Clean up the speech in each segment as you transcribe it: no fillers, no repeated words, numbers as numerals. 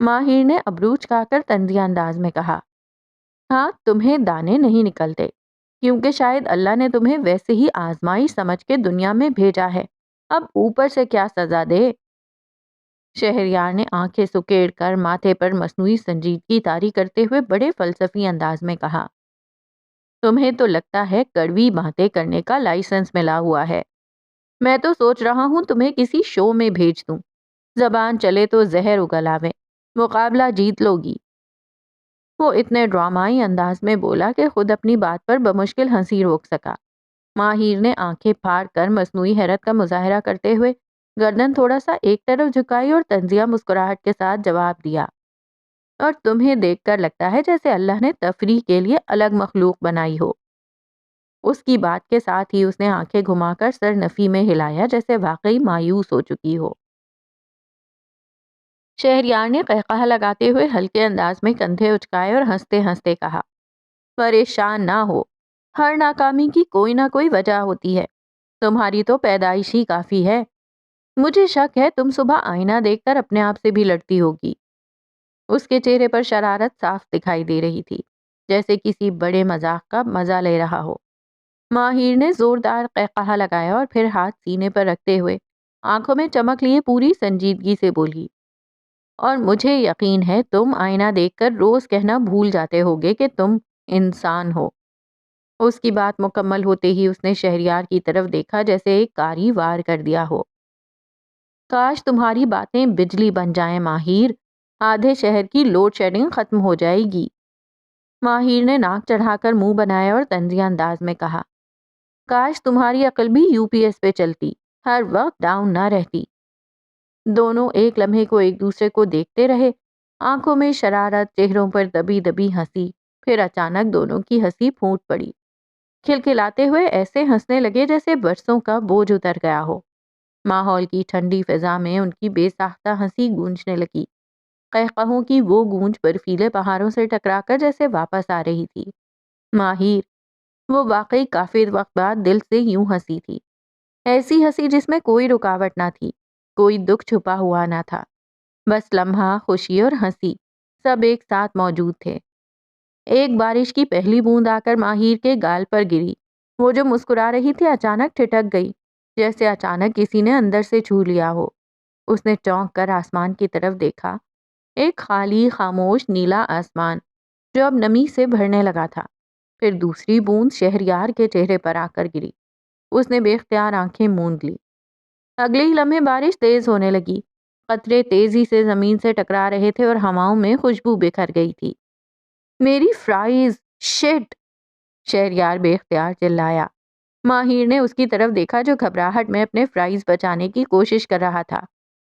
ماہر نے ابرو چکا کر طنزیہ انداز میں کہا، ہاں تمہیں دانے نہیں نکلتے، کیونکہ شاید اللہ نے تمہیں ویسے ہی آزمائش سمجھ کے دنیا میں بھیجا ہے، اب اوپر سے کیا سزا دے۔ شہریار نے آنکھیں سکیڑ کر ماتھے پر مصنوعی سنجیدگی طاری کرتے ہوئے بڑے فلسفی انداز میں کہا، تمہیں تو لگتا ہے کڑوی باتیں کرنے کا لائسنس ملا ہوا ہے، میں تو سوچ رہا ہوں تمہیں کسی شو میں بھیج دوں، زبان چلے تو زہر اگل آوے، مقابلہ جیت لوگی۔ وہ اتنے ڈرامائی انداز میں بولا کہ خود اپنی بات پر بمشکل ہنسی روک سکا۔ ماہر نے آنکھیں پھاڑ کر مصنوعی حیرت کا مظاہرہ کرتے ہوئے گردن تھوڑا سا ایک طرف جھکائی اور طنزیہ مسکراہٹ کے ساتھ جواب دیا، اور تمہیں دیکھ کر لگتا ہے جیسے اللہ نے تفریح کے لیے الگ مخلوق بنائی ہو۔ اس کی بات کے ساتھ ہی اس نے آنکھیں گھما کر سر نفی میں ہلایا جیسے واقعی مایوس ہو چکی ہو۔ شہریار نے قہقہہ لگاتے ہوئے ہلکے انداز میں کندھے اچکائے اور ہنستے ہنستے کہا، پریشان نہ ہو، ہر ناکامی کی کوئی نہ کوئی وجہ ہوتی ہے، تمہاری تو پیدائش ہی کافی ہے، مجھے شک ہے تم صبح آئینہ دیکھ کر اپنے آپ سے بھی لڑتی ہوگی۔ اس کے چہرے پر شرارت صاف دکھائی دے رہی تھی، جیسے کسی بڑے مذاق کا مزہ لے رہا ہو۔ ماہر نے زوردار قہقہہ لگایا اور پھر ہاتھ سینے پر رکھتے ہوئے آنکھوں میں چمک لیے پوری سنجیدگی سے بولی، اور مجھے یقین ہے تم آئینہ دیکھ کر روز کہنا بھول جاتے ہوگے کہ تم انسان ہو۔ اس کی بات مکمل ہوتے ہی اس نے شہریار کی طرف دیکھا جیسے ایک کاری وار کر دیا ہو۔ کاش تمہاری باتیں بجلی بن جائیں ماہر، آدھے شہر کی لوڈ شیڈنگ ختم ہو جائے گی۔ ماہر نے ناک چڑھا کر منہ بنایا اور طنزیہ انداز میں کہا، کاش تمہاری عقل بھی یو پی ایس پہ چلتی، ہر وقت ڈاؤن نہ رہتی۔ دونوں ایک لمحے کو ایک دوسرے کو دیکھتے رہے، آنکھوں میں شرارت، چہروں پر دبی دبی ہنسی، پھر اچانک دونوں کی ہنسی پھوٹ پڑی، کھلکھلاتے ہوئے ایسے ہنسنے لگے جیسے برسوں کا بوجھ اتر گیا ہو۔ ماحول کی ٹھنڈی فضا میں ان کی بے ساختہ ہنسی گونجنے لگی، قہقہوں کی وہ گونج برفیلے پہاڑوں سے ٹکرا کر جیسے واپس آ رہی تھی۔ ماہر، وہ واقعی کافی وقت بعد دل سے یوں ہنسی تھی، ایسی ہنسی جس میں کوئی رکاوٹ نہ تھی، کوئی دکھ چھپا ہوا نہ تھا، بس لمحہ خوشی اور ہنسی سب ایک ساتھ موجود تھے۔ ایک بارش کی پہلی بوند آ کر ماہر کے گال پر گری، وہ جو مسکرا رہی تھی اچانک ٹھٹک گئی، جیسے اچانک کسی نے اندر سے چھو لیا ہو۔ اس نے چونک کر آسمان کی طرف دیکھا، ایک خالی خاموش نیلا آسمان جو اب نمی سے بھرنے لگا تھا۔ پھر دوسری بوند شہریار کے چہرے پر آ کر گری، اس نے بے اختیار آنکھیں موند لی۔ اگلے ہی لمحے بارش تیز ہونے لگی، قطرے تیزی سے زمین سے ٹکرا رہے تھے اور ہواؤں میں خوشبو بکھر گئی تھی۔ میری فرائز، شٹ! شہریار بے اختیار چلایا۔ ماہر نے اس کی طرف دیکھا جو گھبراہٹ میں اپنے فرائز بچانے کی کوشش کر رہا تھا،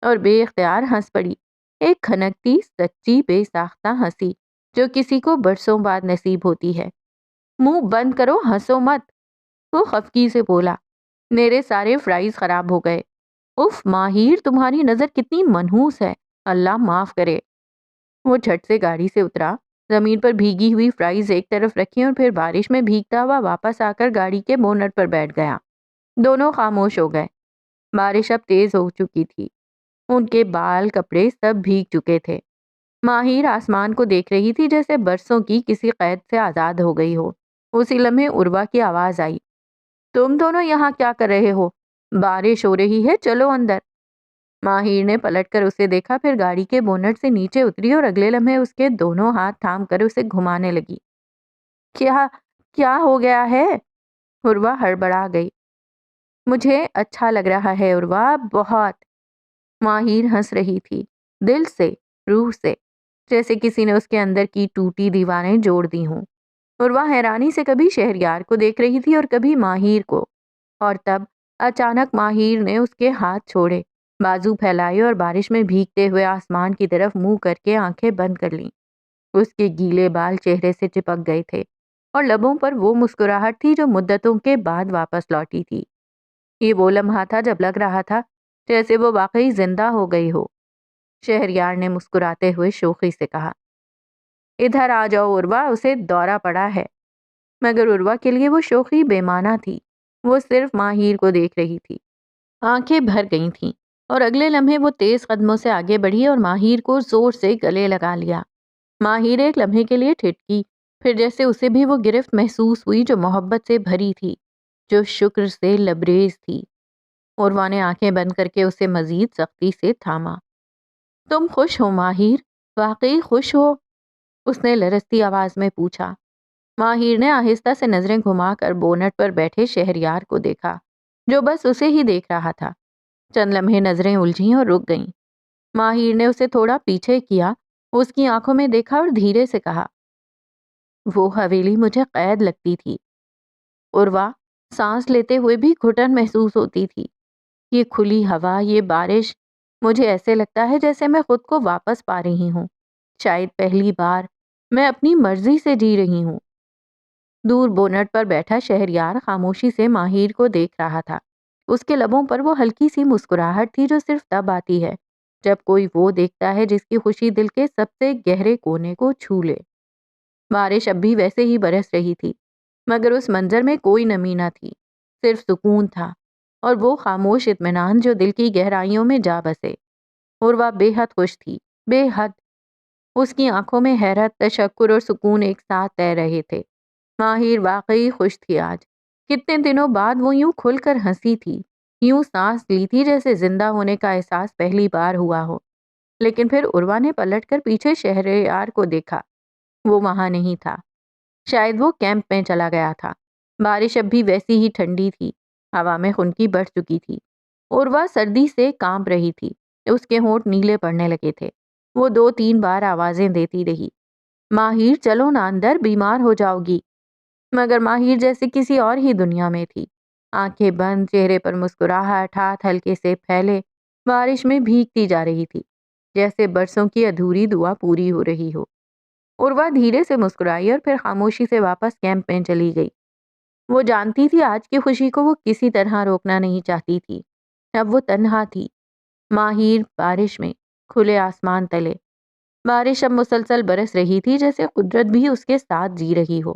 اور بے اختیار ہنس پڑی، ایک کھنکتی سچی بے ساختہ ہنسی جو کسی کو برسوں بعد نصیب ہوتی ہے۔ منہ بند کرو، ہنسو مت، وہ خفگی سے بولا، میرے سارے فرائز خراب ہو گئے۔ اف ماہر، تمہاری نظر کتنی منحوس ہے، اللہ معاف کرے۔ وہ جھٹ سے گاڑی سے اترا، زمین پر بھیگی ہوئی فرائز ایک طرف رکھی اور پھر بارش میں بھیگتا ہوا واپس آ کر گاڑی کے بونٹ پر بیٹھ گیا۔ دونوں خاموش ہو گئے۔ بارش اب تیز ہو چکی تھی، ان کے بال، کپڑے سب بھیگ چکے تھے۔ ماہر آسمان کو دیکھ رہی تھی جیسے برسوں کی کسی قید سے آزاد ہو گئی ہو۔ اسی لمحے عروہ کی آواز آئی، تم دونوں یہاں کیا کر رہے ہو؟ بارش ہو رہی ہے، چلو اندر۔ ماہر نے پلٹ کر اسے دیکھا، پھر گاڑی کے بونٹ سے نیچے اتری اور اگلے لمحے اس کے دونوں ہاتھ تھام کر اسے گھمانے لگی۔ کیا ہو گیا ہے؟ عروہ ہڑبڑا گئی۔ مجھے اچھا لگ رہا ہے عروہ، بہت۔ ماہر ہنس رہی تھی، دل سے، روح سے، جیسے کسی نے اس کے اندر کی ٹوٹی دیواریں جوڑ دی ہوں۔ عروہ حیرانی سے کبھی شہریار کو دیکھ رہی تھی اور کبھی ماہر کو، اور تب اچانک ماہر نے اس کے ہاتھ چھوڑے، بازو پھیلائے اور بارش میں بھیگتے ہوئے آسمان کی طرف منہ کر کے آنکھیں بند کر لیں۔ اس کے گیلے بال چہرے سے چپک گئے تھے اور لبوں پر وہ مسکراہٹ تھی جو مدتوں کے بعد واپس لوٹی تھی۔ یہ وہ لمحہ تھا جب لگ رہا تھا جیسے وہ واقعی زندہ ہو گئی ہو۔ شہریار نے مسکراتے ہوئے شوخی سے کہا، ادھر آ جاؤ عروہ، اسے دورہ پڑا ہے۔ مگر عروہ کے لیے وہ شوخی بے معنی تھی، وہ صرف ماہر کو دیکھ رہی تھی۔ آنکھیں بھر گئی تھیں اور اگلے لمحے وہ تیز قدموں سے آگے بڑھی اور ماہر کو زور سے گلے لگا لیا۔ ماہر ایک لمحے کے لیے ٹھٹکی، پھر جیسے اسے بھی وہ گرفت محسوس ہوئی جو محبت سے بھری تھی، جو شکر سے لبریز تھی۔ عروہ نے آنکھیں بند کر کے اسے مزید سختی سے تھاما۔ تم خوش ہو ماہر؟ واقعی خوش ہو؟ اس نے لرزتی آواز میں پوچھا۔ ماہر نے آہستہ سے نظریں گھما کر بونٹ پر بیٹھے شہریار کو دیکھا، جو بس اسے ہی دیکھ رہا تھا۔ چند لمحے نظریں الجھیں اور رک گئیں۔ ماہر نے اسے تھوڑا پیچھے کیا، اس کی آنکھوں میں دیکھا اور دھیرے سے کہا، وہ حویلی مجھے قید لگتی تھی عروہ، سانس لیتے ہوئے بھی گھٹن محسوس ہوتی تھی۔ یہ کھلی ہوا، یہ بارش، مجھے ایسے لگتا ہے جیسے میں خود کو واپس پا رہی ہوں، شاید پہلی بار میں اپنی مرضی سے جی رہی ہوں۔ دور بونٹ پر بیٹھا شہریار خاموشی سے ماہر کو دیکھ رہا تھا۔ اس کے لبوں پر وہ ہلکی سی مسکراہٹ تھی جو صرف تب آتی ہے جب کوئی وہ دیکھتا ہے جس کی خوشی دل کے سب سے گہرے کونے کو چھو لے۔ بارش اب بھی ویسے ہی برس رہی تھی، مگر اس منظر میں کوئی نمی نہ تھی، صرف سکون تھا اور وہ خاموش اطمینان جو دل کی گہرائیوں میں جا بسے۔ عروہ بے حد خوش تھی، بے حد۔ اس کی آنکھوں میں حیرت، تشکر اور سکون ایک ساتھ تیر رہے تھے۔ ماہر واقعی خوش تھی آج۔ کتنے دنوں بعد وہ یوں کھل کر ہنسی تھی، یوں سانس لی تھی جیسے زندہ ہونے کا احساس پہلی بار ہوا ہو۔ لیکن پھر عروہ نے پلٹ کر پیچھے شہریار کو دیکھا۔ وہ وہاں نہیں تھا، شاید وہ کیمپ میں چلا گیا تھا۔ بارش اب بھی ویسی ہی ٹھنڈی تھی، ہوا میں خنکی بڑھ چکی تھی۔ عروہ سردی سے کانپ رہی تھی، اس کے ہونٹ نیلے پڑنے لگے تھے۔ وہ 2-3 بار آوازیں دیتی رہی، ماہر چلو نا اندر، بیمار ہو جاؤ گی۔ مگر ماہر جیسے کسی اور ہی دنیا میں تھی، آنکھیں بند، چہرے پر مسکراہٹ، ہاتھ ہلکے سے پھیلے، بارش میں بھیگتی جا رہی تھی، جیسے برسوں کی ادھوری دعا پوری ہو رہی ہو۔ عروہ دھیرے سے مسکرائی اور پھر خاموشی سے واپس کیمپ میں چلی گئی۔ وہ جانتی تھی آج کی خوشی کو وہ کسی طرح روکنا نہیں چاہتی تھی۔ اب وہ تنہا تھی، ماہر بارش میں، کھلے آسمان تلے۔ بارش اب مسلسل برس رہی تھی جیسے قدرت بھی اس کے ساتھ جی رہی ہو۔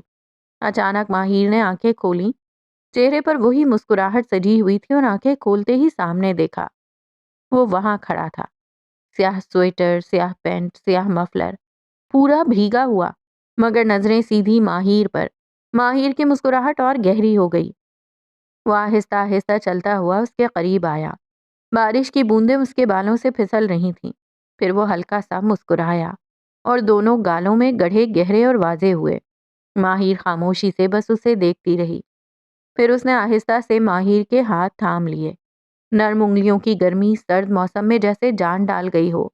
اچانک ماہر نے آنکھیں کھولیں، چہرے پر وہی مسکراہٹ سجی ہوئی تھی اور آنکھیں کھولتے ہی سامنے دیکھا، وہ وہاں کھڑا تھا، سیاہ سویٹر، سیاہ پینٹ، سیاہ مفلر، پورا بھیگا ہوا، مگر نظریں سیدھی ماہر پر۔ ماہر کی مسکراہٹ اور گہری ہو گئی۔ وہ آہستہ آہستہ چلتا ہوا اس کے قریب آیا۔ بارش کی بوندیں اس کے بالوں سے پھسل رہی تھیں۔ پھر وہ ہلکا سا مسکرایا اور دونوں گالوں میں گڑھے گہرے اور واضح ہوئے۔ ماہر خاموشی سے بس اسے دیکھتی رہی۔ پھر اس نے آہستہ سے ماہر کے ہاتھ تھام لیے، نرم انگلیوں کی گرمی سرد موسم میں جیسے جان ڈال گئی ہو۔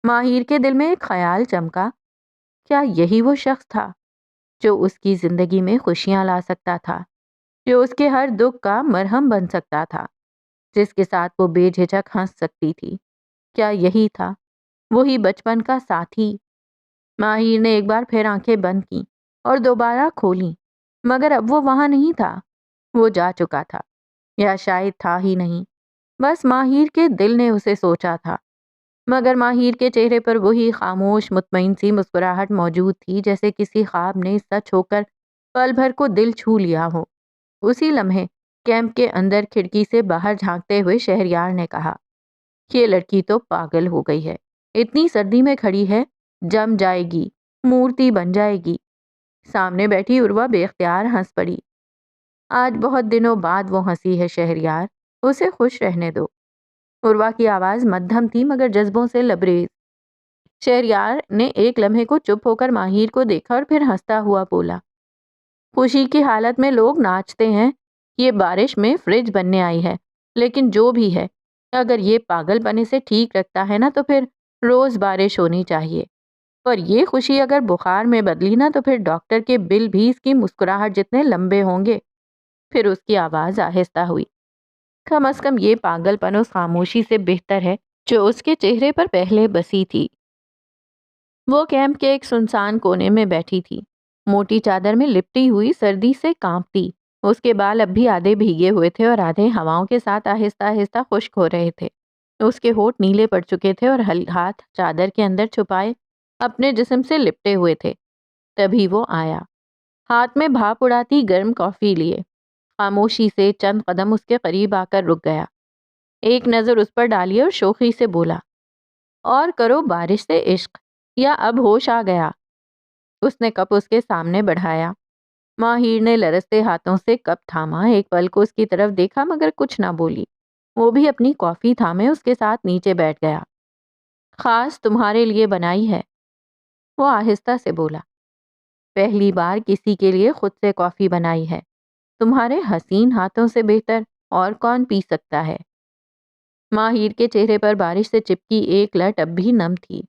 ماہر کے دل میں ایک خیال چمکا، کیا یہی وہ شخص تھا جو اس کی زندگی میں خوشیاں لا سکتا تھا، جو اس کے ہر دکھ کا مرہم بن سکتا تھا، جس کے ساتھ وہ بے جھجک ہنس سکتی تھی؟ کیا یہی تھا وہی بچپن کا ساتھی؟ ماہر نے ایک بار پھر آنکھیں بند کیں اور دوبارہ کھولیں، مگر اب وہ وہاں نہیں تھا، وہ جا چکا تھا، یا شاید تھا ہی نہیں، بس ماہر کے دل نے اسے سوچا تھا۔ مگر ماہر کے چہرے پر وہی خاموش مطمئن سی مسکراہٹ موجود تھی، جیسے کسی خواب نے سچ ہو کر پل بھر کو دل چھو لیا ہو۔ اسی لمحے کیمپ کے اندر کھڑکی سے باہر جھانکتے ہوئے شہریار نے کہا، یہ لڑکی تو پاگل ہو گئی ہے، اتنی سردی میں کھڑی ہے، جم جائے گی، مورتی بن جائے گی۔ سامنے بیٹھی عروہ بے اختیار ہنس پڑی۔ آج بہت دنوں بعد وہ ہنسی ہے شہریار، اسے خوش رہنے دو۔ عروہ کی آواز مدھم تھی مگر جذبوں سے لبریز۔ شہریار نے ایک لمحے کو چپ ہو کر ماہر کو دیکھا اور پھر ہنستا ہوا بولا، خوشی کی حالت میں لوگ ناچتے ہیں، یہ بارش میں فریج بننے آئی ہے، لیکن جو بھی ہے، اگر یہ پاگل پنے سے ٹھیک رکھتا ہے نا تو پھر روز بارش ہونی چاہیے، اور یہ خوشی اگر بخار میں بدلی نا تو پھر ڈاکٹر کے بل بھی اس کی مسکراہٹ جتنے لمبے ہوں گے۔ پھر اس کی آواز آہستہ ہوئی، کم از کم یہ پاگل پن اس خاموشی سے بہتر ہے جو اس کے چہرے پر پہلے بسی تھی۔ وہ کیمپ کے ایک سنسان کونے میں بیٹھی تھی، موٹی چادر میں لپٹی ہوئی، سردی سے کانپتی۔ اس کے بال اب بھی آدھے بھیگے ہوئے تھے اور آدھے ہواؤں کے ساتھ آہستہ آہستہ خشک ہو رہے تھے۔ اس کے ہونٹ نیلے پڑ چکے تھے اور ہاتھ چادر کے اندر چھپائے اپنے جسم سے لپٹے ہوئے تھے۔ تبھی وہ آیا، ہاتھ میں بھاپ اڑاتی گرم کافی لیے، خاموشی سے چند قدم اس کے قریب آ کر رک گیا۔ ایک نظر اس پر ڈالی اور شوخی سے بولا، اور کرو بارش سے عشق، یا اب ہوش آ گیا؟ اس نے کپ اس کے سامنے بڑھایا۔ ماہر نے لرزتے ہاتھوں سے کپ تھاما، ایک پل کو اس کی طرف دیکھا مگر کچھ نہ بولی۔ وہ بھی اپنی کافی تھامے اس کے ساتھ نیچے بیٹھ گیا۔ خاص تمہارے لیے بنائی ہے، وہ آہستہ سے بولا۔ پہلی بار کسی کے لیے خود سے کافی بنائی ہے، تمہارے حسین ہاتھوں سے بہتر اور کون پی سکتا ہے؟ ماہر کے چہرے پر بارش سے چپکی ایک لٹ اب بھی نم تھی۔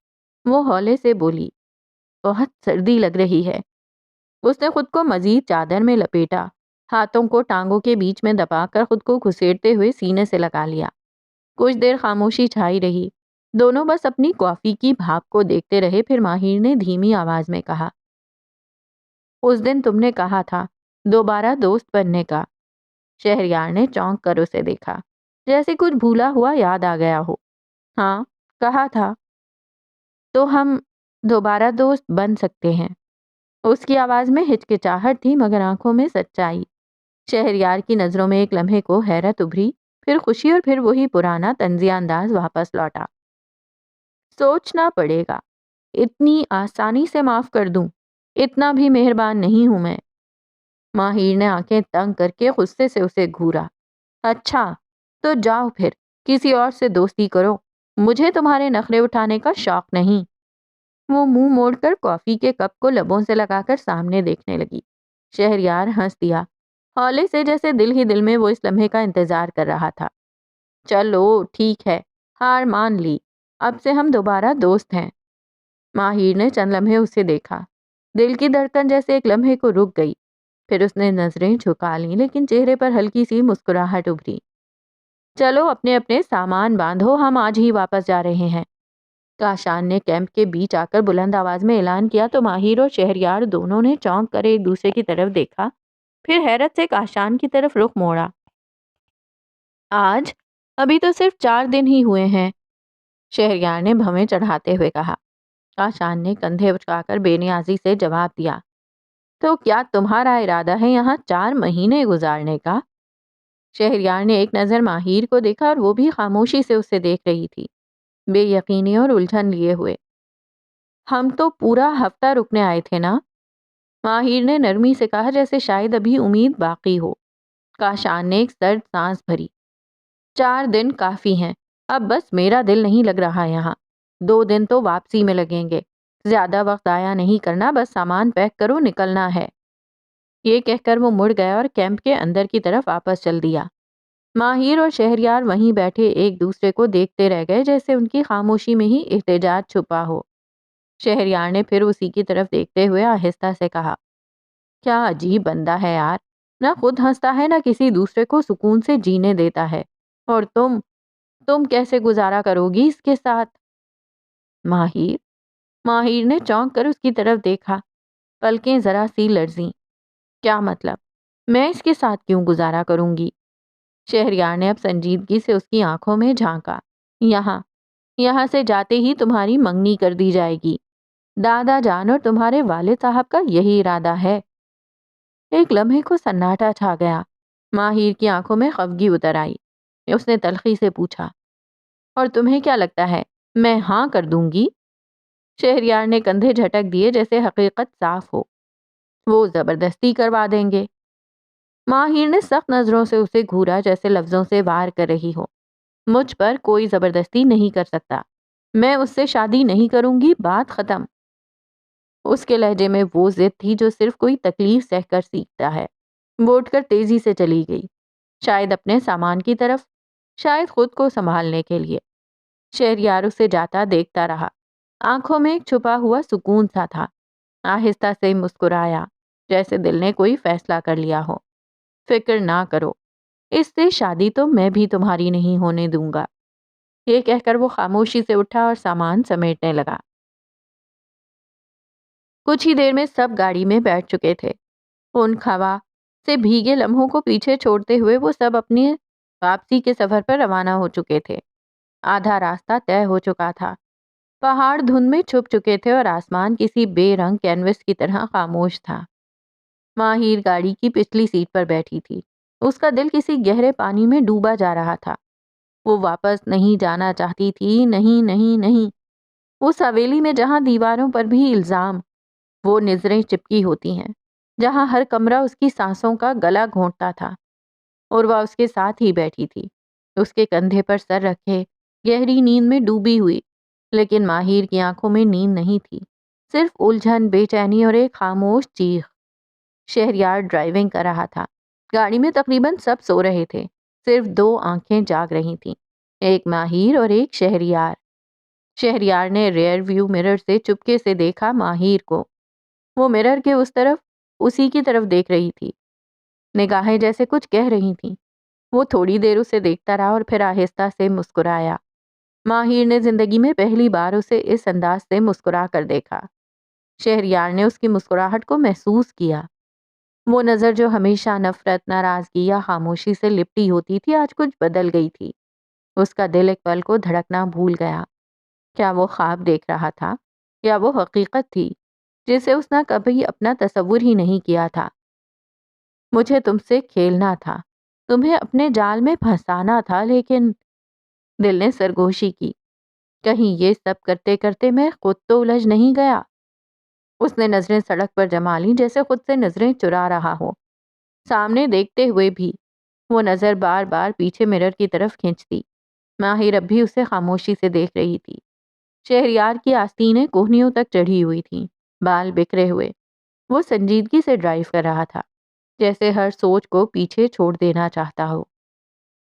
وہ ہولے سے بولی، بہت سردی لگ رہی ہے۔ اس نے خود کو مزید چادر میں لپیٹا، ہاتھوں کو ٹانگوں کے بیچ میں دبا کر خود کو گھسیٹتے ہوئے سینے سے لگا لیا۔ کچھ دیر خاموشی چھائی رہی، دونوں بس اپنی کافی کی بھاپ کو دیکھتے رہے۔ پھر ماہر نے دھیمی آواز میں کہا، اس دن تم نے کہا تھا دوبارہ دوست بننے کا۔ شہریار نے چونک کر اسے دیکھا، جیسے کچھ بھولا ہوا یاد آ گیا ہو۔ ہاں، کہا تھا۔ تو ہم دوبارہ دوست بن سکتے ہیں؟ اس کی آواز میں ہچکچاہٹ تھی مگر آنکھوں میں سچائی۔ شہریار کی نظروں میں ایک لمحے کو حیرت ابھری، پھر خوشی، اور پھر وہی پرانا طنزیہ انداز واپس لوٹا۔ سوچنا پڑے گا، اتنی آسانی سے معاف کر دوں؟ اتنا بھی مہربان نہیں ہوں میں۔ ماہر نے آنکھیں تنگ کر کے غصے سے اسے گھورا۔ اچھا، تو جاؤ پھر کسی اور سے دوستی کرو، مجھے تمہارے نخرے اٹھانے کا شوق نہیں۔ وہ منہ موڑ کر کافی کے کپ کو لبوں سے لگا کر سامنے دیکھنے لگی۔ شہریار ہنس دیا، ہولے سے، جیسے دل ہی دل میں وہ اس لمحے کا انتظار کر رہا تھا۔ چلو ٹھیک ہے، ہار مان لی، اب سے ہم دوبارہ دوست ہیں۔ ماہر نے چند لمحے اسے دیکھا، دل کی دھڑکن جیسے ایک لمحے کو رک گئی، پھر اس نے نظریں جھکا لیں لیکن چہرے پر ہلکی سی مسکراہٹ ابھری۔ چلو اپنے اپنے سامان باندھو، ہم آج ہی واپس جا رہے ہیں۔ کاشان نے کیمپ کے بیچ آ کر بلند آواز میں اعلان کیا تو ماہر اور شہریار دونوں نے چونک کر ایک دوسرے کی طرف دیکھا، پھر حیرت سے کاشان کی طرف رخ موڑا۔ آج؟ ابھی تو صرف 4 دن ہی ہوئے ہیں، شہریار نے بھویں چڑھاتے ہوئے کہا۔ کاشان نے کندھے اچکا کر بے نیازی سے جواب دیا، تو کیا تمہارا ارادہ ہے یہاں 4 مہینے گزارنے کا؟ شہریار نے ایک نظر ماہر کو دیکھا اور وہ بھی خاموشی سے اسے دیکھ رہی تھی، بے یقینی اور الجھن لیے ہوئے۔ ہم تو پورا ہفتہ رکنے آئے تھے نا، ماہر نے نرمی سے کہا جیسے شاید ابھی امید باقی ہو۔ کاشان نے ایک سرد سانس بھری۔ 4 دن کافی ہیں، اب بس میرا دل نہیں لگ رہا یہاں، 2 دن تو واپسی میں لگیں گے، زیادہ وقت ضائع نہیں کرنا، بس سامان پیک کرو، نکلنا ہے۔ یہ کہہ کر وہ مڑ گیا اور کیمپ کے اندر کی طرف واپس چل دیا۔ ماہر اور شہریار وہیں بیٹھے ایک دوسرے کو دیکھتے رہ گئے جیسے ان کی خاموشی میں ہی احتجاج چھپا ہو۔ شہریار نے پھر اسی کی طرف دیکھتے ہوئے آہستہ سے کہا، کیا عجیب بندہ ہے یار، نہ خود ہنستا ہے نہ کسی دوسرے کو سکون سے جینے دیتا ہے، اور تم کیسے گزارا کرو گی اس کے ساتھ؟ ماہر نے چونک کر اس کی طرف دیکھا، پلکیں ذرا سی لرزیں۔ کیا مطلب؟ میں اس کے ساتھ کیوں گزارا کروں گی؟ شہریار نے اب سنجیدگی سے اس کی آنکھوں میں جھانکا۔ یہاں سے جاتے ہی تمہاری منگنی کر دی جائے گی، دادا جان اور تمہارے والد صاحب کا یہی ارادہ ہے۔ ایک لمحے کو سناٹا چھا گیا، ماہر کی آنکھوں میں خفگی اتر آئی۔ اس نے تلخی سے پوچھا، اور تمہیں کیا لگتا ہے میں ہاں کر دوں گی؟ شہریار نے کندھے جھٹک دیے جیسے حقیقت صاف ہو۔ وہ زبردستی کروا دیں گے۔ ماہر نے سخت نظروں سے اسے گھورا جیسے لفظوں سے وار کر رہی ہو۔ مجھ پر کوئی زبردستی نہیں کر سکتا، میں اس سے شادی نہیں کروں گی، بات ختم۔ اس کے لہجے میں وہ ضد تھی جو صرف کوئی تکلیف سہ کر سیکھتا ہے۔ وہ اٹھ کر تیزی سے چلی گئی، شاید اپنے سامان کی طرف، شاید خود کو سنبھالنے کے لیے۔ شہریار اسے جاتا دیکھتا رہا، آنکھوں میں ایک چھپا ہوا سکون سا تھا۔ آہستہ سے مسکرایا، جیسے دل نے کوئی فیصلہ کر لیا ہو۔ فکر نہ کرو، اس سے شادی تو میں بھی تمہاری نہیں ہونے دوں گا۔ یہ کہہ کر وہ خاموشی سے اٹھا اور سامان سمیٹنے لگا۔ کچھ ہی دیر میں سب گاڑی میں بیٹھ چکے تھے۔ ان ہوا سے بھیگے لمحوں کو پیچھے چھوڑتے ہوئے وہ سب اپنی واپسی کے سفر پر روانہ ہو چکے تھے۔ آدھا راستہ طے ہو چکا تھا، پہاڑ دھند میں چھپ چکے تھے اور آسمان کسی بے رنگ کینوس کی طرح خاموش تھا۔ ماہر گاڑی کی پچھلی سیٹ پر بیٹھی تھی، اس کا دل کسی گہرے پانی میں ڈوبا جا رہا تھا۔ وہ واپس نہیں جانا چاہتی تھی، نہیں نہیں نہیں۔ اس حویلی میں جہاں دیواروں پر بھی الزام، وہ نظریں چپکی ہوتی ہیں، جہاں ہر کمرہ اس کی سانسوں کا گلا گھونٹتا تھا۔ اور وہ اس کے ساتھ ہی بیٹھی تھی، اس کے کندھے پر سر رکھے، گہری نیند میں ڈوبی ہوئی، لیکن ماہر کی آنکھوں میں نیند نہیں تھی، صرف الجھن، بے چینی اور ایک خاموش چیخ۔ شہریار ڈرائیونگ کر رہا تھا، گاڑی میں تقریباً سب سو رہے تھے، صرف دو آنکھیں جاگ رہی تھیں، ایک ماہر اور ایک شہریار۔ شہریار نے ریئر ویو مرر سے چپکے سے دیکھا ماہر کو، وہ مرر کے اس طرف اسی کی طرف دیکھ رہی تھی، نگاہیں جیسے کچھ کہہ رہی تھیں۔ وہ تھوڑی دیر اسے دیکھتا رہا اور پھر آہستہ سے مسکرایا۔ ماہر نے زندگی میں پہلی بار اسے اس انداز سے مسکرا کر دیکھا۔ شہریار نے اس کی مسکراہٹ کو محسوس کیا۔ وہ نظر جو ہمیشہ نفرت، ناراضگی یا خاموشی سے لپٹی ہوتی تھی، آج کچھ بدل گئی تھی۔ اس کا دل ایک پل کو دھڑکنا بھول گیا۔ کیا وہ خواب دیکھ رہا تھا یا وہ حقیقت تھی جسے اس نے کبھی اپنا تصور ہی نہیں کیا تھا؟ مجھے تم سے کھیلنا تھا، تمہیں اپنے جال میں پھنسانا تھا، لیکن دل نے سرگوشی کی، کہیں یہ سب کرتے کرتے میں خود تو الجھ نہیں گیا۔ اس نے نظریں سڑک پر جما لیں، جیسے خود سے نظریں چرا رہا ہو۔ سامنے دیکھتے ہوئے بھی وہ نظر بار بار پیچھے مرر کی طرف کھینچتی۔ ماہر اب بھی اسے خاموشی سے دیکھ رہی تھی۔ شہریار کی آستینیں کوہنیوں تک چڑھی ہوئی تھیں، بال بکھرے ہوئے۔ وہ سنجیدگی سے ڈرائیو کر رہا تھا، جیسے ہر سوچ کو پیچھے چھوڑ دینا چاہتا ہو۔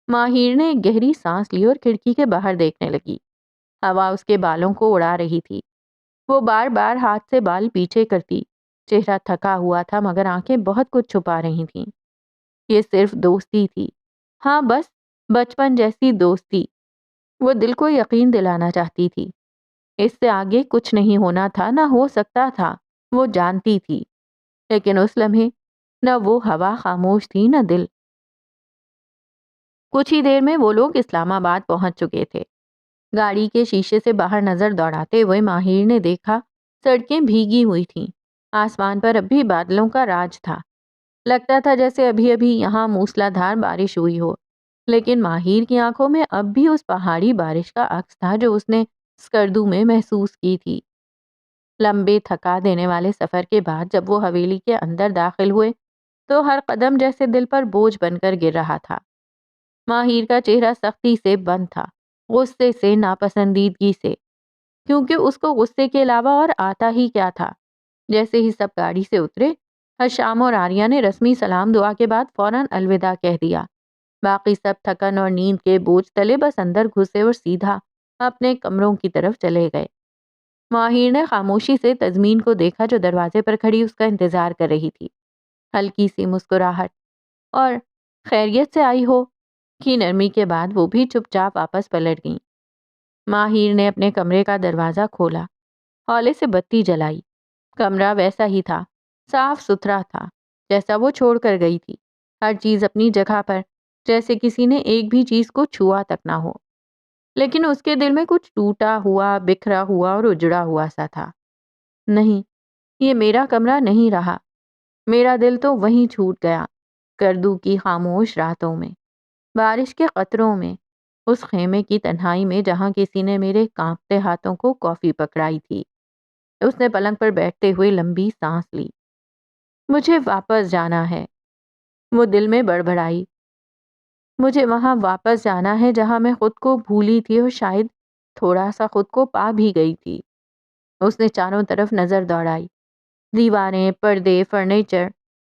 ماہر نے ایک گہری سانس لی اور کھڑکی کے باہر دیکھنے لگی۔ ہوا اس کے بالوں کو اڑا رہی تھی۔ وہ بار بار ہاتھ سے بال پیچھے کرتی، چہرہ تھکا ہوا تھا مگر آنکھیں بہت کچھ چھپا رہی تھیں۔ یہ صرف دوستی تھی، ہاں بس بچپن جیسی دوستی۔ وہ دل کو یقین دلانا چاہتی تھی، اس سے آگے کچھ نہیں ہونا تھا، نہ ہو سکتا تھا، وہ جانتی تھی۔ لیکن اس لمحے نہ وہ ہوا خاموش تھی، نہ دل۔ کچھ ہی دیر میں وہ لوگ اسلام آباد پہنچ چکے تھے۔ گاڑی کے شیشے سے باہر نظر دوڑاتے ہوئے ماہر نے دیکھا سڑکیں بھیگی ہوئی تھیں، آسمان پر اب بھی بادلوں کا راج تھا۔ لگتا تھا جیسے ابھی ابھی یہاں موسلا دھار بارش ہوئی ہو، لیکن ماہر کی آنکھوں میں اب بھی اس پہاڑی بارش کا عکس تھا جو اس نے سکردو میں محسوس کی تھی۔ لمبے تھکا دینے والے سفر کے بعد جب وہ حویلی کے اندر داخل ہوئے تو ہر قدم جیسے دل پر بوجھ بن کر گر رہا تھا۔ ماہر کا چہرہ سختی سے بند تھا، غصے سے، ناپسندیدگی سے، کیونکہ اس کو غصے کے علاوہ اور آتا ہی کیا تھا۔ جیسے ہی سب گاڑی سے اترے، حشام اور آریہ نے رسمی سلام دعا کے بعد فوراً الوداع کہہ دیا۔ باقی سب تھکن اور نیند کے بوجھ تلے بس اندر گھسے اور سیدھا اپنے کمروں کی طرف چلے گئے۔ ماہر نے خاموشی سے تزمین کو دیکھا جو دروازے پر کھڑی اس کا انتظار کر رہی تھی۔ ہلکی سی مسکراہٹ اور خیریت سے آئی ہو کی نرمی کے بعد وہ بھی چپ چاپ واپس پلٹ گئیں۔ ماہر نے اپنے کمرے کا دروازہ کھولا، ہولے سے بتی جلائی۔ کمرہ ویسا ہی تھا، صاف ستھرا تھا جیسا وہ چھوڑ کر گئی تھی، ہر چیز اپنی جگہ پر، جیسے کسی نے ایک بھی چیز کو چھوا تک نہ ہو۔ لیکن اس کے دل میں کچھ ٹوٹا ہوا، بکھرا ہوا اور اجڑا ہوا سا تھا۔ نہیں، یہ میرا کمرہ نہیں رہا، میرا دل تو وہیں چھوٹ گیا، کردو کی خاموش راتوں میں، بارش کے قطروں میں، اس خیمے کی تنہائی میں جہاں کسی نے میرے کانپتے ہاتھوں کو کافی پکڑائی تھی۔ اس نے پلنگ پر بیٹھتے ہوئے لمبی سانس لی۔ مجھے واپس جانا ہے، وہ دل میں بڑبڑائی۔ مجھے وہاں واپس جانا ہے جہاں میں خود کو بھولی تھی اور شاید تھوڑا سا خود کو پا بھی گئی تھی۔ اس نے چاروں طرف نظر دوڑائی، دیواریں، پردے، فرنیچر،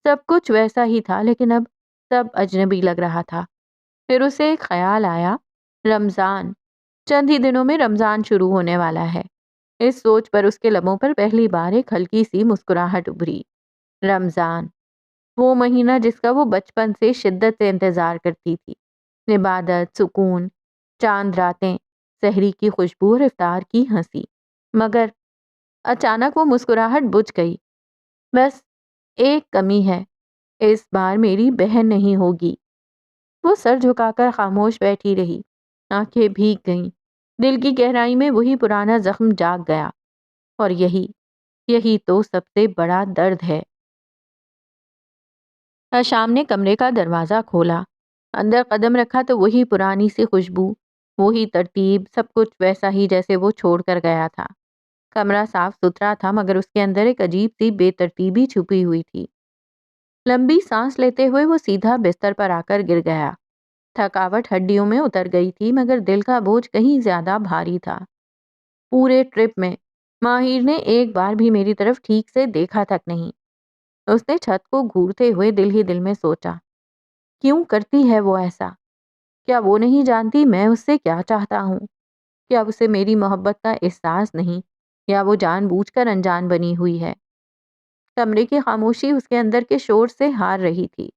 سب کچھ ویسا ہی تھا، لیکن اب سب اجنبی لگ رہا تھا۔ پھر اسے ایک خیال آیا، رمضان، چند ہی دنوں میں رمضان شروع ہونے والا ہے۔ اس سوچ پر اس کے لبوں پر پہلی بار ایک ہلکی سی مسکراہٹ ابھری۔ رمضان، وہ مہینہ جس کا وہ بچپن سے شدت سے انتظار کرتی تھی۔ عبادت، سکون، چاند راتیں، سحری کی خوشبو اور افطار کی ہنسی۔ مگر اچانک وہ مسکراہٹ بجھ گئی۔ بس ایک کمی ہے، اس بار میری بہن نہیں ہوگی۔ وہ سر جھکا کر خاموش بیٹھی رہی، آنکھیں بھیگ گئیں، دل کی گہرائی میں وہی پرانا زخم جاگ گیا، اور یہی تو سب سے بڑا درد ہے۔ شام نے کمرے کا دروازہ کھولا، اندر قدم رکھا تو وہی پرانی سی خوشبو، وہی ترتیب، سب کچھ ویسا ہی جیسے وہ چھوڑ کر گیا تھا۔ کمرہ صاف ستھرا تھا مگر اس کے اندر ایک عجیب سی بے ترتیبی چھپی ہوئی تھی۔ لمبی سانس لیتے ہوئے وہ سیدھا بستر پر آ کر گر گیا۔ تھکاوٹ ہڈیوں میں اتر گئی تھی مگر دل کا بوجھ کہیں زیادہ بھاری تھا۔ پورے ٹرپ میں ماہر نے ایک بار بھی میری طرف ٹھیک سے دیکھا تک نہیں۔ اس نے چھت کو گھورتے ہوئے دل ہی دل میں سوچا، کیوں کرتی ہے وہ ایسا؟ کیا وہ نہیں جانتی میں اس سے کیا چاہتا ہوں؟ کیا اسے میری محبت کا احساس نہیں، یا وہ جان بوجھ کر انجان بنی ہوئی ہے؟ کمرے کی خاموشی اس کے اندر کے شور سے ہار رہی تھی۔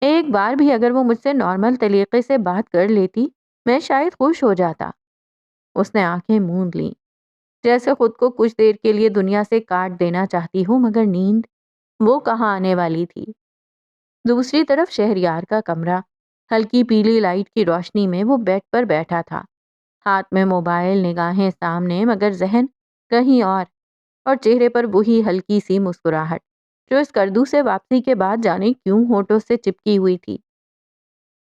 ایک بار بھی اگر وہ مجھ سے نارمل طریقے سے بات کر لیتی، میں شاید خوش ہو جاتا۔ اس نے آنکھیں موند لیں، جیسے خود کو کچھ دیر کے لیے دنیا سے کاٹ دینا چاہتی ہوں، مگر نیند وہ کہاں آنے والی تھی۔ دوسری طرف شہریار کا کمرہ، ہلکی پیلی لائٹ کی روشنی میں وہ بیڈ پر بیٹھا تھا، ہاتھ میں موبائل، نگاہیں سامنے مگر ذہن کہیں اور چہرے پر وہی ہلکی سی مسکراہٹ جو اس کردو سے واپسی کے بعد جانے کیوں ہونٹوں سے چپکی ہوئی تھی۔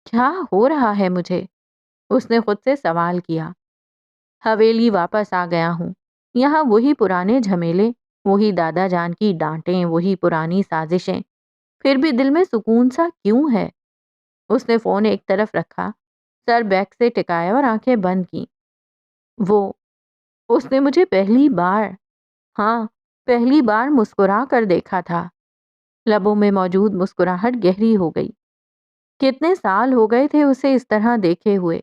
کیا ہو رہا ہے مجھے؟ اس نے خود سے سوال کیا۔ حویلی واپس آ گیا ہوں، یہاں وہی پرانے جھمیلے، وہی دادا جان کی ڈانٹیں، وہی پرانی سازشیں، پھر بھی دل میں سکون سا کیوں ہے؟ اس نے فون ایک طرف رکھا، سر بیک سے ٹکایا اور آنکھیں بند کی۔ اس نے مجھے پہلی بار مسکرا کر دیکھا تھا۔ لبوں میں موجود مسکراہٹ گہری ہو گئی۔ کتنے سال ہو گئے تھے اسے اس طرح دیکھے ہوئے،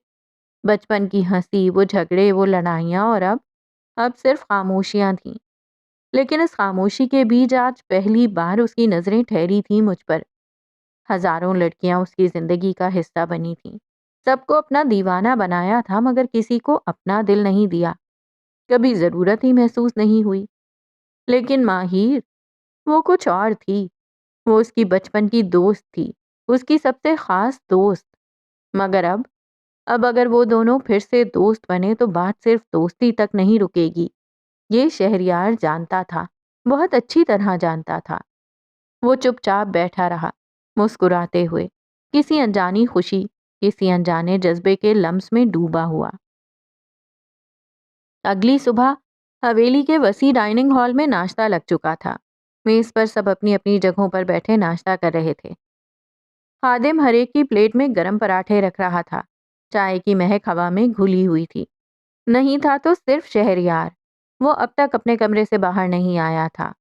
بچپن کی ہنسی، وہ جھگڑے، وہ لڑائیاں، اور اب صرف خاموشیاں تھیں۔ لیکن اس خاموشی کے بیچ آج پہلی بار اس کی نظریں ٹھہری تھیں مجھ پر۔ ہزاروں لڑکیاں اس کی زندگی کا حصہ بنی تھیں، سب کو اپنا دیوانہ بنایا تھا مگر کسی کو اپنا دل نہیں دیا، کبھی ضرورت ہی محسوس نہیں ہوئی۔ لیکن ماہر، وہ کچھ اور تھی۔ وہ اس کی بچپن کی دوست تھی، اس کی سب سے خاص دوست۔ مگر اب اگر وہ دونوں پھر سے دوست بنے تو بات صرف دوستی تک نہیں رکے گی۔ یہ شہریار جانتا تھا، بہت اچھی طرح جانتا تھا۔ وہ چپ چاپ بیٹھا رہا، مسکراتے ہوئے، کسی انجانی خوشی، کسی انجانے جذبے کے لمس میں ڈوبا ہوا۔ اگلی صبح حویلی کے وسیع ڈائننگ ہال میں ناشتہ لگ چکا تھا۔ میز پر سب اپنی اپنی جگہوں پر بیٹھے ناشتہ کر رہے تھے۔ خادم ہر ایک کی پلیٹ میں گرم پراٹھے رکھ رہا تھا، چائے کی مہک ہوا میں گھلی ہوئی تھی۔ نہیں تھا تو صرف شہریار، وہ اب تک اپنے کمرے سے باہر نہیں آیا تھا۔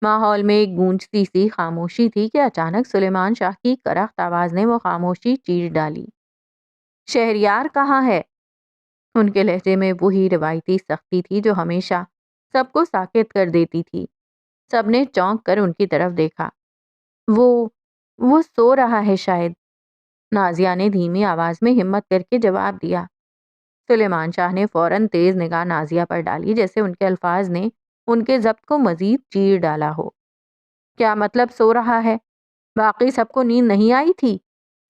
ماحول میں ایک گونجتی سی خاموشی تھی کہ اچانک سلیمان شاہ کی کرخت آواز نے وہ خاموشی چیر ڈالی۔ شہریار کہاں ہے؟ ان کے لہجے میں وہی روایتی سختی تھی جو ہمیشہ سب کو ساکت کر دیتی تھی۔ سب نے چونک کر ان کی طرف دیکھا۔ وہ سو رہا ہے شاید، نازیہ نے دھیمی آواز میں ہمت کر کے جواب دیا۔ سلیمان شاہ نے فوراً تیز نگاہ نازیہ پر ڈالی، جیسے ان کے الفاظ نے ان کے ضبط کو مزید چیر ڈالا ہو۔ کیا مطلب سو رہا ہے؟ باقی سب کو نیند نہیں آئی تھی؟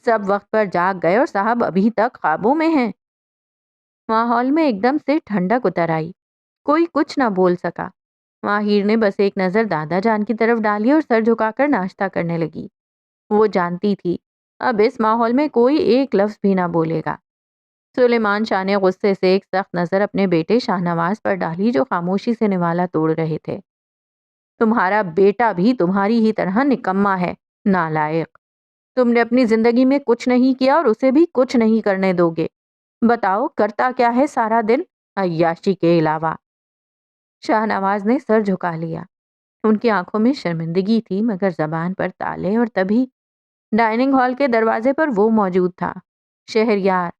سب وقت پر جاگ گئے اور صاحب ابھی تک خوابوں میں ہیں۔ ماحول میں ایک دم سے ٹھنڈک اتر آئی، کوئی کچھ نہ بول سکا۔ ماہر نے بس ایک نظر دادا جان کی طرف ڈالی اور سر جھکا کر ناشتہ کرنے لگی۔ وہ جانتی تھی اب اس ماحول میں کوئی ایک لفظ بھی نہ بولے گا۔ سلیمان شاہ نے غصے سے ایک سخت نظر اپنے بیٹے شاہ نواز پر ڈالی جو خاموشی سے نوالا توڑ رہے تھے۔ تمہارا بیٹا بھی تمہاری ہی طرح نکما ہے، نالائق۔ تم نے اپنی زندگی میں کچھ نہیں کیا اور اسے بھی کچھ نہیں کرنے دو گے۔ بتاؤ کرتا کیا ہے سارا دن عیاشی کے علاوہ؟ شاہ نواز نے سر جھکا لیا۔ ان کی آنکھوں میں شرمندگی تھی مگر زبان پر تالے، اور تبھی ڈائننگ ہال کے دروازے پر وہ موجود تھا، شہریار،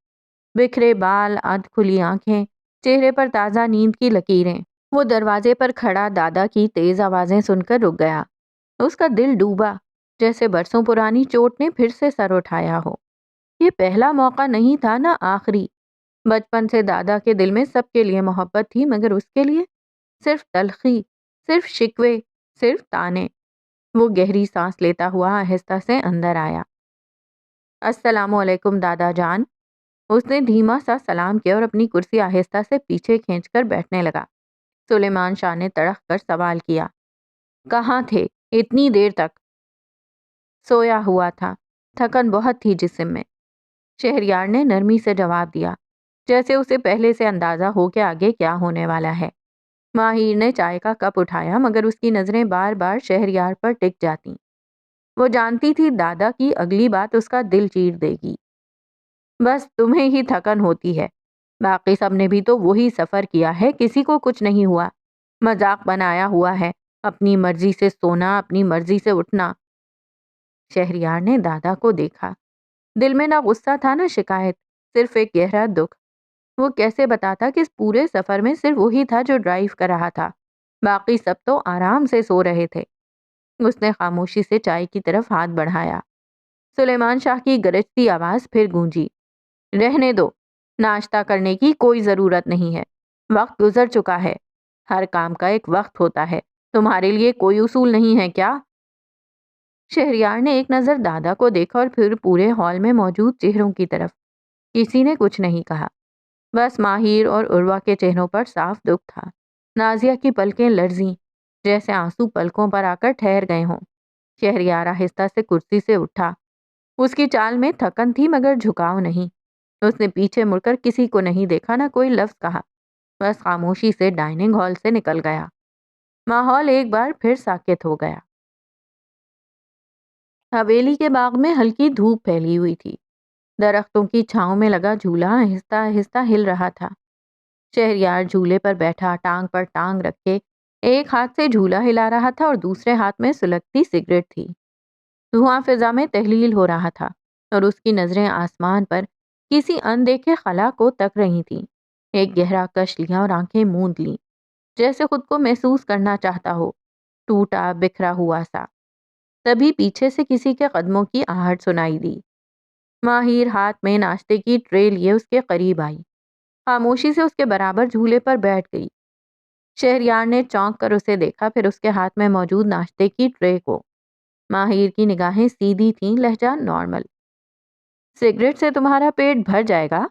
بکھرے بال، آدھ کھلی آنکھیں، چہرے پر تازہ نیند کی لکیریں۔ وہ دروازے پر کھڑا دادا کی تیز آوازیں سن کر رک گیا۔ اس کا دل ڈوبا، جیسے برسوں پرانی چوٹ نے پھر سے سر اٹھایا ہو۔ یہ پہلا موقع نہیں تھا نہ آخری۔ بچپن سے دادا کے دل میں سب کے لیے محبت تھی مگر اس کے لیے صرف تلخی، صرف شکوے، صرف تانے۔ وہ گہری سانس لیتا ہوا آہستہ سے اندر آیا۔ السلام علیکم دادا جان۔ اس نے دھیما سا سلام کیا اور اپنی کرسی آہستہ سے پیچھے کھینچ کر بیٹھنے لگا۔ سلیمان شاہ نے تڑق کر سوال کیا، کہاں تھے اتنی دیر تک؟ سویا ہوا تھا، تھکن بہت تھی جسم میں۔ شہریار نے نرمی سے جواب دیا، جیسے اسے پہلے سے اندازہ ہو کہ آگے کیا ہونے والا ہے۔ ماہر نے چائے کا کپ اٹھایا مگر اس کی نظریں بار بار شہریار پر ٹک جاتی۔ وہ جانتی تھی دادا کی اگلی بات اس کا دل چیر دے گی۔ بس تمہیں ہی تھکن ہوتی ہے، باقی سب نے بھی تو وہی سفر کیا ہے، کسی کو کچھ نہیں ہوا۔ مذاق بنایا ہوا ہے، اپنی مرضی سے سونا، اپنی مرضی سے اٹھنا۔ شہریار نے دادا کو دیکھا، دل میں نہ غصہ تھا نہ شکایت، صرف ایک گہرا دکھ۔ وہ کیسے بتاتا کہ اس پورے سفر میں صرف وہی تھا جو ڈرائیو کر رہا تھا، باقی سب تو آرام سے سو رہے تھے۔ اس نے خاموشی سے چائے کی طرف ہاتھ بڑھایا۔ سلیمان شاہ کی گرجتی آواز پھر گونجی، رہنے دو، ناشتہ کرنے کی کوئی ضرورت نہیں ہے، وقت گزر چکا ہے، ہر کام کا ایک وقت ہوتا ہے، تمہارے لیے کوئی اصول نہیں ہے کیا؟ شہریار نے ایک نظر دادا کو دیکھا اور پھر پورے ہال میں موجود چہروں کی طرف۔ کسی نے کچھ نہیں کہا، بس ماہر اور عروہ کے چہروں پر صاف دکھ تھا۔ نازیہ کی پلکیں لرزیں، جیسے آنسو پلکوں پر آ کر ٹھہر گئے ہوں۔ شہریار آہستہ سے کرسی سے اٹھا، اس کی چال میں تھکن تھی مگر جھکاؤ نہیں۔ اس نے پیچھے مڑ کر کسی کو نہیں دیکھا، نہ کوئی لفظ کہا، بس خاموشی سے ڈائننگ ہال سے نکل گیا۔ ماحول ایک بار پھر ساکت ہو گیا۔ حویلی کے باغ میں ہلکی دھوپ پھیلی ہوئی تھی، درختوں کی چھاؤں میں لگا جھولا آہستہ آہستہ ہل رہا تھا۔ شہریار جھولے پر بیٹھا، ٹانگ پر ٹانگ رکھے، ایک ہاتھ سے جھولا ہلا رہا تھا اور دوسرے ہاتھ میں سلگتی سگریٹ تھی۔ دھواں فضا میں تحلیل ہو رہا تھا اور اس کی نظریں آسمان پر کسی اندیکھے خلا کو تک رہی تھیں۔ ایک گہرا کش لیا اور آنکھیں موند لیں، جیسے خود کو محسوس کرنا چاہتا ہو، ٹوٹا بکھرا ہوا سا۔ تبھی پیچھے سے کسی کے قدموں کی آہٹ سنائی دی۔ ماہر ہاتھ میں ناشتے کی ٹرے لیے اس کے قریب آئی، خاموشی سے اس کے برابر جھولے پر بیٹھ گئی۔ شہریار نے چونک کر اسے دیکھا، پھر اس کے ہاتھ میں موجود ناشتے کی ٹرے کو۔ ماہر کی نگاہیں سیدھی تھیں، لہجہ نارمل۔ سگریٹ سے تمہارا پیٹ بھر جائے گا؟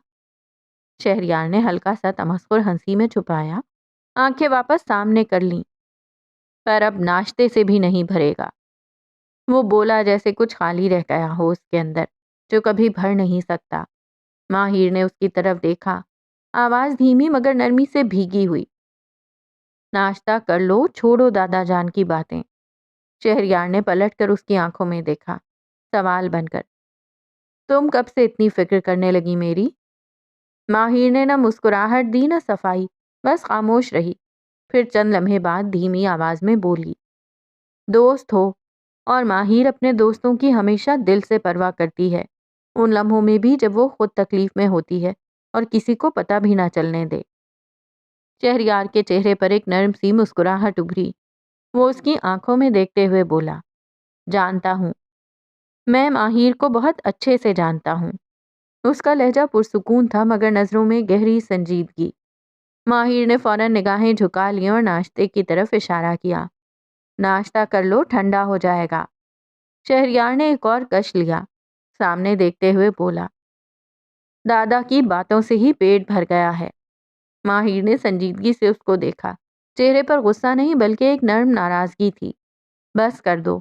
شہریار نے ہلکا سا تمسخر ہنسی میں چھپایا، آنکھیں واپس سامنے کر لیں۔ پر اب ناشتے سے بھی نہیں بھرے گا۔ وہ بولا جیسے کچھ خالی رہ گیا ہو اس کے اندر، جو کبھی بھر نہیں سکتا۔ ماہر نے اس کی طرف دیکھا، آواز دھیمی مگر نرمی سے بھیگی ہوئی، ناشتہ کر لو، چھوڑو دادا جان کی باتیں۔ شہریار نے پلٹ کر اس کی آنکھوں میں دیکھا، سوال بن کر، تم کب سے اتنی فکر کرنے لگی میری؟ ماہر نے نہ مسکراہٹ دی نہ صفائی، بس خاموش رہی۔ پھر چند لمحے بعد دھیمی آواز میں بولی، دوست ہو، اور ماہر اپنے دوستوں کی ہمیشہ دل سے پرواہ کرتی ہے، ان لمحوں میں بھی جب وہ خود تکلیف میں ہوتی ہے اور کسی کو پتہ بھی نہ چلنے دے۔ شہریار کے چہرے پر ایک نرم سی مسکراہٹ ابھری۔ وہ اس کی آنکھوں میں دیکھتے ہوئے بولا، جانتا ہوں، میں ماہر کو بہت اچھے سے جانتا ہوں۔ اس کا لہجہ پرسکون تھا مگر نظروں میں گہری سنجیدگی۔ ماہر نے فوراً نگاہیں جھکا لی اور ناشتے کی طرف اشارہ کیا، ناشتہ کر لو، ٹھنڈا ہو جائے گا۔ شہریار نے ایک اور کش لیا، سامنے دیکھتے ہوئے بولا، دادا کی باتوں سے ہی پیٹ بھر گیا ہے۔ ماہر نے سنجیدگی سے اس کو دیکھا، چہرے پر غصہ نہیں بلکہ ایک نرم ناراضگی تھی۔ بس کر دو،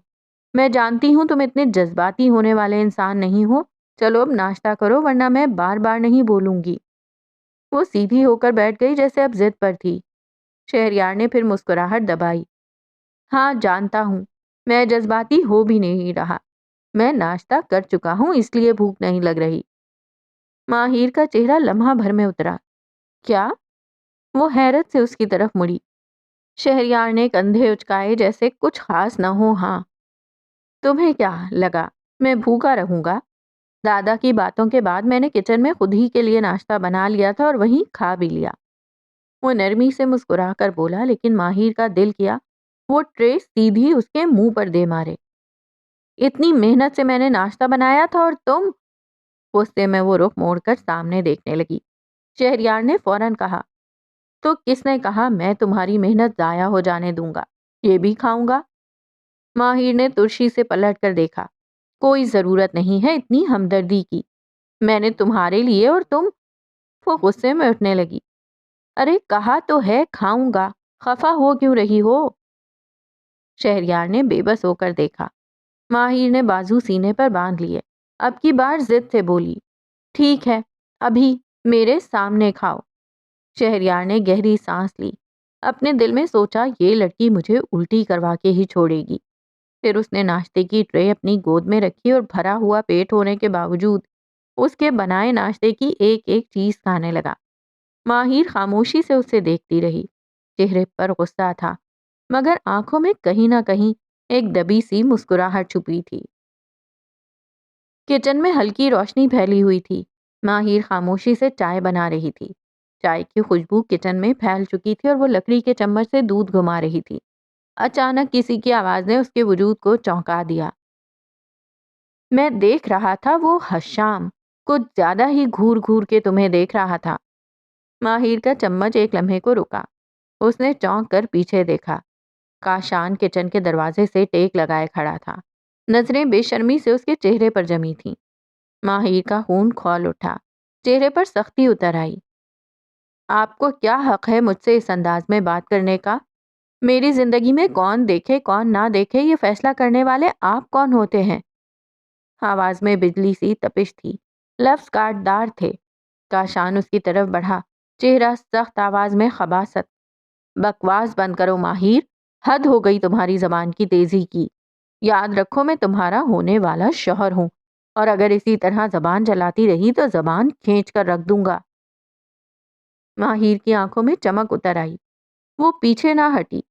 میں جانتی ہوں تم اتنے جذباتی ہونے والے انسان نہیں ہو، چلو اب ناشتہ کرو ورنہ میں بار بار نہیں بولوں گی۔ وہ سیدھی ہو کر بیٹھ گئی جیسے اب ضد پر تھی۔ شہریار نے پھر مسکراہٹ دبائی، ہاں جانتا ہوں، میں جذباتی ہو بھی نہیں رہا، میں ناشتہ کر چکا ہوں اس لیے بھوک نہیں لگ رہی۔ ماہر کا چہرہ لمحہ بھر میں اترا، کیا؟ وہ حیرت سے اس کی طرف مڑی۔ شہریار نے کندھے اچکائے جیسے کچھ خاص نہ ہو۔ ہاں، تمہیں کیا لگا میں بھوکا رہوں گا؟ دادا کی باتوں کے بعد میں نے کچن میں خود ہی کے لیے ناشتہ بنا لیا تھا اور وہیں کھا بھی لیا۔ وہ نرمی سے مسکرا کر بولا، لیکن ماہر کا دل کیا وہ ٹرے سیدھی اس کے منہ پر دے مارے۔ اتنی محنت سے میں نے ناشتہ بنایا تھا اور تم؟ غصے میں وہ رخ موڑ کر سامنے دیکھنے لگی۔ شہریار نے فوراً کہا، تو کس نے کہا میں تمہاری محنت ضائع ہو جانے دوں گا؟ یہ بھی کھاؤں گا۔ ماہر نے ترشی سے پلٹ کر دیکھا، کوئی ضرورت نہیں ہے اتنی ہمدردی کی، میں نے تمہارے لیے اور تم۔ وہ غصے میں اٹھنے لگی، ارے کہا تو ہے کھاؤں گا، خفا ہو کیوں رہی ہو؟ شہریار نے بے بس ہو کر دیکھا۔ ماہر نے بازو سینے پر باندھ لیے، اب کی بار ضد سے بولی، ٹھیک ہے، ابھی میرے سامنے کھاؤ۔ شہریار نے گہری سانس لی۔ اپنے دل میں سوچا یہ لڑکی مجھے الٹی کروا کے ہی چھوڑے گی۔ پھر اس نے ناشتے کی ٹرے اپنی گود میں رکھی اور بھرا ہوا پیٹ ہونے کے باوجود اس کے بنائے ناشتے کی ایک ایک چیز کھانے لگا۔ ماہر خاموشی سے اسے دیکھتی رہی۔ چہرے پر غصہ تھا، مگر آنکھوں میں کہیں نہ کہیں ایک دبی سی مسکراہٹ چھپی تھی۔ کچن میں ہلکی روشنی پھیلی ہوئی تھی۔ ماہر خاموشی سے چائے بنا رہی تھی۔ چائے کی خوشبو کچن میں پھیل چکی تھی اور وہ لکڑی کے چمچ سے دودھ گھما رہی تھی۔ اچانک کسی کی آواز نے اس کے وجود کو چونکا دیا۔ میں دیکھ رہا تھا وہ حشام کچھ زیادہ ہی گھور گھور کے تمہیں دیکھ رہا تھا۔ ماہر کا چمچ ایک لمحے کو رکا۔ اس نے چونک کر پیچھے دیکھا۔ کاشان کچن کے دروازے سے ٹیک لگائے کھڑا تھا۔ نظریں بے شرمی سے اس کے چہرے پر جمی تھیں۔ ماہر کا خون کھول اٹھا، چہرے پر سختی اتر آئی۔ آپ کو کیا حق ہے مجھ سے اس انداز میں بات کرنے کا؟ میری زندگی میں کون دیکھے کون نہ دیکھے یہ فیصلہ کرنے والے آپ کون ہوتے ہیں؟ آواز میں بجلی سی تپش تھی، لفظ کاٹ دار تھے۔ کاشان اس کی طرف بڑھا، چہرہ سخت، آواز میں خباثت۔ بکواس بند کرو ماہر، حد ہو گئی تمہاری زبان کی تیزی کی۔ یاد رکھو میں تمہارا ہونے والا شوہر ہوں، اور اگر اسی طرح زبان چلاتی رہی تو زبان کھینچ کر رکھ دوں گا۔ ماہر کی آنکھوں میں چمک اتر آئی۔ وہ پیچھے نہ ہٹی،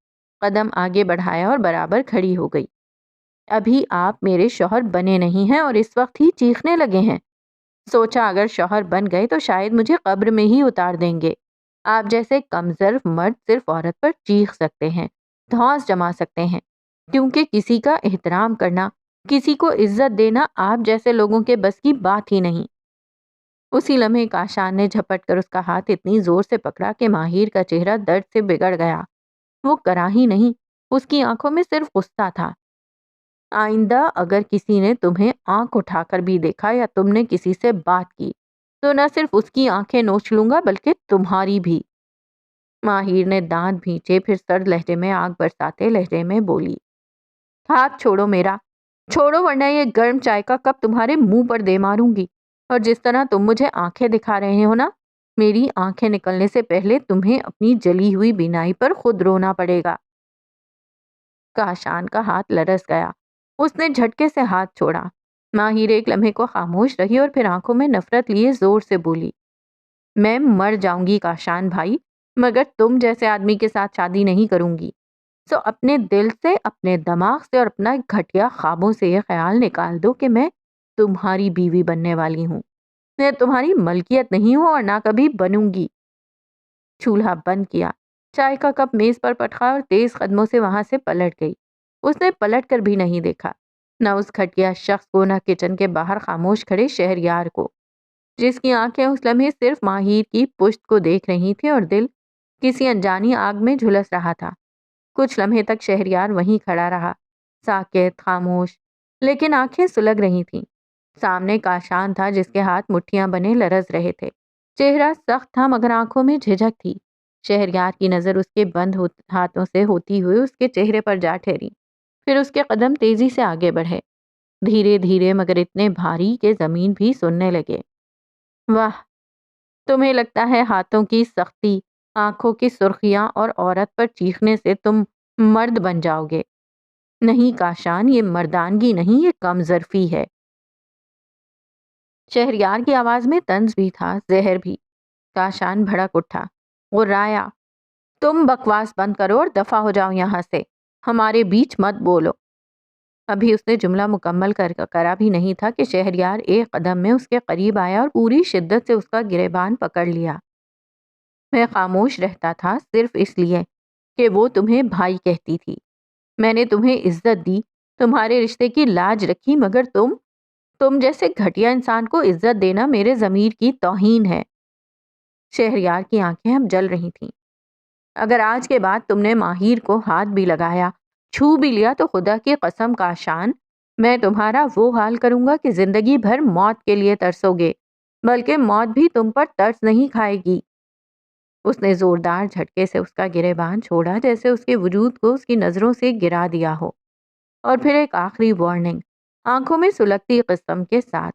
قدم آگے بڑھایا اور برابر کھڑی ہو گئی۔ ابھی آپ میرے شوہر بنے نہیں ہیں اور اس وقت ہی چیخنے لگے ہیں۔ سوچا اگر شوہر بن گئے تو شاید مجھے قبر میں ہی اتار دیں گے۔ آپ جیسے کمظرف مرد صرف عورت پر چیخ سکتے ہیں، دھونس جما سکتے ہیں، کیونکہ کسی کا احترام کرنا، کسی کو عزت دینا آپ جیسے لوگوں کے بس کی بات ہی نہیں۔ اسی لمحے کاشان نے جھپٹ کر اس کا ہاتھ اتنی زور سے پکڑا کہ ماہر کا چہرہ درد سے بگڑ گیا۔ وہ کراہی نہیں، اس کی آنکھوں میں صرف غصہ تھا۔ آئندہ اگر کسی نے تمہیں آنکھ اٹھا کر بھی دیکھا یا تم نے کسی سے بات کی تو نہ صرف اس کی آنکھیں نوچ لوں گا بلکہ تمہاری بھی۔ ماہر نے دانت بھینچے، پھر سرد لہجے میں آگ برساتے لہجے میں بولی، ہاتھ چھوڑو میرا، چھوڑو ورنہ یہ گرم چائے کا کپ تمہارے منہ پر دے ماروں گی۔ اور جس طرح تم مجھے آنکھیں دکھا رہے ہو نا، میری آنکھیں نکلنے سے پہلے تمہیں اپنی جلی ہوئی بینائی پر خود رونا پڑے گا۔ کاشان کا ہاتھ لرز گیا۔ اس نے جھٹکے سے ہاتھ چھوڑا۔ ماہر ایک لمحے کو خاموش رہی اور پھر آنکھوں میں نفرت لیے زور سے بولی، میں مر جاؤں گی کاشان بھائی، مگر تم جیسے آدمی کے ساتھ شادی نہیں کروں گی۔ سو اپنے دل سے، اپنے دماغ سے اور اپنا گھٹیا خوابوں سے یہ خیال نکال دو کہ میں تمہاری بیوی بننے والی ہوں۔ میں تمہاری ملکیت نہیں ہوں اور نہ کبھی بنوں گی۔ چولہا بند کیا، چائے کا کپ میز پر پٹکا اور تیز قدموں سے وہاں سے پلٹ گئی۔ اس نے پلٹ کر بھی نہیں دیکھا، نہ اس گھٹیا شخص کو، نہ کچن کے باہر خاموش کھڑے شہریار کو، جس کی آنکھیں اس لمحے صرف ماہر کی پشت کو دیکھ رہی تھی اور دل کسی انجانی آگ میں جھلس رہا تھا۔ کچھ لمحے تک شہریار وہیں کھڑا رہا، ساکت، خاموش، لیکن آنکھیں سلگ رہی تھیں۔ سامنے کاشان تھا جس کے ہاتھ مٹھیاں بنے لرز رہے تھے۔ چہرہ سخت تھا مگر آنکھوں میں جھجک تھی۔ شہریار کی نظر اس کے بند ہاتھوں سے ہوتی ہوئے اس کے چہرے پر جا ٹھہری، پھر اس کے قدم تیزی سے آگے بڑھے، دھیرے دھیرے مگر اتنے بھاری کہ زمین بھی سننے لگے۔ واہ، تمہیں لگتا ہے ہاتھوں کی سختی، آنکھوں کی سرخیاں اور عورت پر چیخنے سے تم مرد بن جاؤ گے؟ نہیں کاشان، یہ مردانگی نہیں، یہ کمظرفی ہے۔ شہریار کی آواز میں طنز بھی تھا، زہر بھی۔ کاشان بھڑک اٹھا، غرایا، تم بکواس بند کرو اور دفع ہو جاؤ یہاں سے، ہمارے بیچ مت بولو۔ ابھی اس نے جملہ مکمل کرا بھی نہیں تھا کہ شہریار ایک قدم میں اس کے قریب آیا اور پوری شدت سے اس کا گریبان پکڑ لیا۔ میں خاموش رہتا تھا صرف اس لیے کہ وہ تمہیں بھائی کہتی تھی۔ میں نے تمہیں عزت دی، تمہارے رشتے کی لاج رکھی، مگر تم جیسے گھٹیا انسان کو عزت دینا میرے ضمیر کی توہین ہے۔ شہریار کی آنکھیں اب جل رہی تھیں۔ اگر آج کے بعد تم نے ماہر کو ہاتھ بھی لگایا، چھو بھی لیا تو خدا کی قسم کاشان، میں تمہارا وہ حال کروں گا کہ زندگی بھر موت کے لیے ترسو گے، بلکہ موت بھی تم پر ترس نہیں کھائے گی۔ اس نے زوردار جھٹکے سے اس کا گریبان چھوڑا، جیسے اس کے وجود کو اس کی نظروں سے گرا دیا ہو، اور پھر ایک آخری وارننگ آنکھوں میں سلگتی قسم کے ساتھ،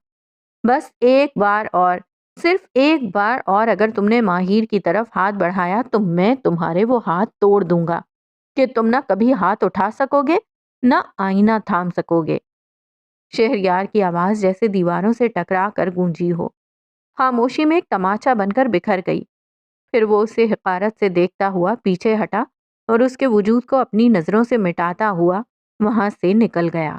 بس ایک بار اور، صرف ایک بار اور اگر تم نے ماہر کی طرف ہاتھ بڑھایا تو میں تمہارے وہ ہاتھ توڑ دوں گا کہ تم نہ کبھی ہاتھ اٹھا سکو گے نہ آئینہ تھام سکو گے۔ شہریار کی آواز جیسے دیواروں سے ٹکرا کر گونجی ہو، خاموشی میں ایک تماچا بن کر بکھر گئی۔ پھر وہ اسے حقارت سے دیکھتا ہوا پیچھے ہٹا اور اس کے وجود کو اپنی نظروں سے مٹاتا ہوا وہاں سے نکل گیا۔